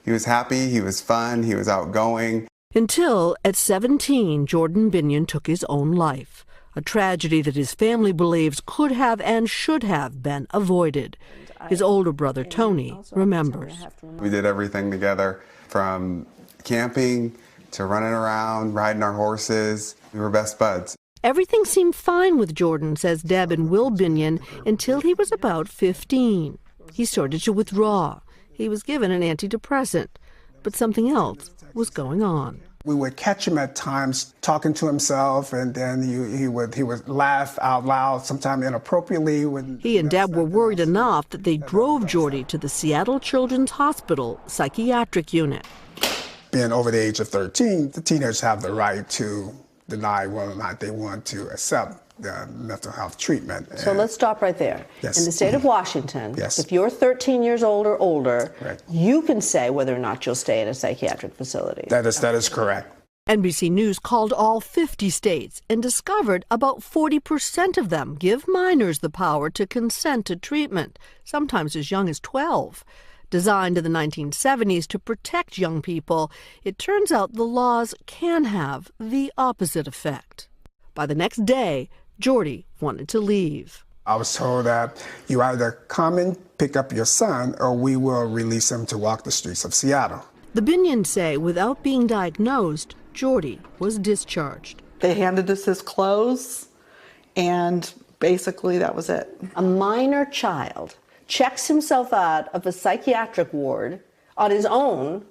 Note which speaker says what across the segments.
Speaker 1: He was happy, he was fun, he was outgoing.
Speaker 2: Until, at 17, Jordan Binion took his own life, a tragedy that his family believes could have and should have been avoided. His older brother, Tony, remembers.
Speaker 1: We did everything together, from camping to running around, riding our horses. We were best buds.
Speaker 2: Everything seemed fine with Jordan, says Deb and Will Binion, until he was about 15. He started to withdraw. He was given an antidepressant, but something else was going on.
Speaker 3: We would catch him at times talking to himself, and then he would laugh out loud, sometimes inappropriately.
Speaker 2: He and Deb were worried enough that they drove Jordy to the Seattle Children's Hospital psychiatric unit.
Speaker 3: Being over the age of 13, the teenagers have the right to deny whether or not they want to accept the mental health treatment.
Speaker 4: So let's stop right there.
Speaker 3: Yes.
Speaker 4: In the state of Washington,
Speaker 3: yes,
Speaker 4: if you're 13 years old or older,
Speaker 3: right,
Speaker 4: you can say whether or not you'll stay in a psychiatric facility.
Speaker 3: That is correct.
Speaker 2: NBC News called all 50 states and discovered about 40% of them give minors the power to consent to treatment, sometimes as young as 12. Designed in the 1970s to protect young people, it turns out the laws can have the opposite effect. By the next day, Jordy wanted to leave.
Speaker 3: I was told that you either come and pick up your son or we will release him to walk the streets of Seattle.
Speaker 2: The Binions say without being diagnosed, Jordy was discharged.
Speaker 5: They handed us his clothes, and basically that was it.
Speaker 4: A minor child checks himself out of a psychiatric ward on his own,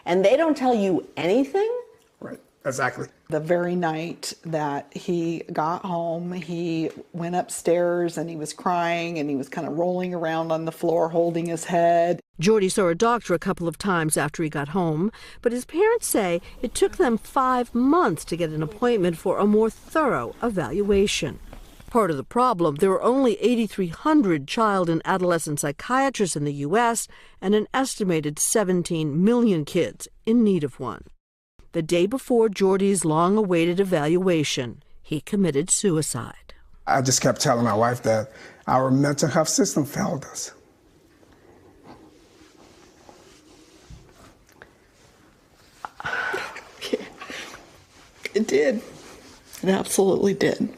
Speaker 4: and they don't tell you anything?
Speaker 3: Right, exactly.
Speaker 5: The very night that he got home, he went upstairs and he was crying and he was kind of rolling around on the floor holding his head.
Speaker 2: Jordy saw a doctor a couple of times after he got home, but his parents say it took them 5 months to get an appointment for a more thorough evaluation. Part of the problem, there are only 8,300 child and adolescent psychiatrists in the U.S. and an estimated 17 million kids in need of one. The day before Jordy's long-awaited evaluation, he committed suicide.
Speaker 3: I just kept telling my wife that our mental health system failed us.
Speaker 5: It did. It absolutely did.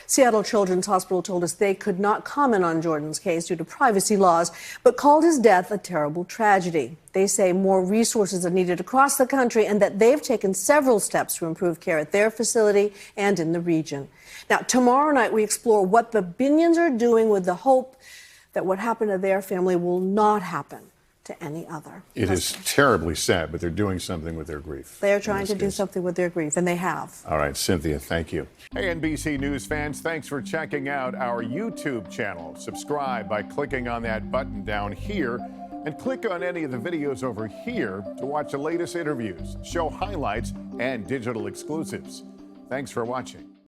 Speaker 4: Seattle Children's Hospital told us they could not comment on Jordan's case due to privacy laws, but called his death a terrible tragedy. They say more resources are needed across the country and that they've taken several steps to improve care at their facility and in the region. Now, tomorrow night, we explore what the Binions are doing with the hope that what happened to their family will not happen to any other.
Speaker 6: It is terribly sad, but they're doing something with their grief.
Speaker 4: They're trying to do something with their grief, and they have.
Speaker 6: All right, Cynthia, thank you. Hey, NBC News fans, thanks for checking out our YouTube channel. Subscribe by clicking on that button down here, and click on any of the videos over here to watch the latest interviews, show highlights, and digital exclusives. Thanks for watching.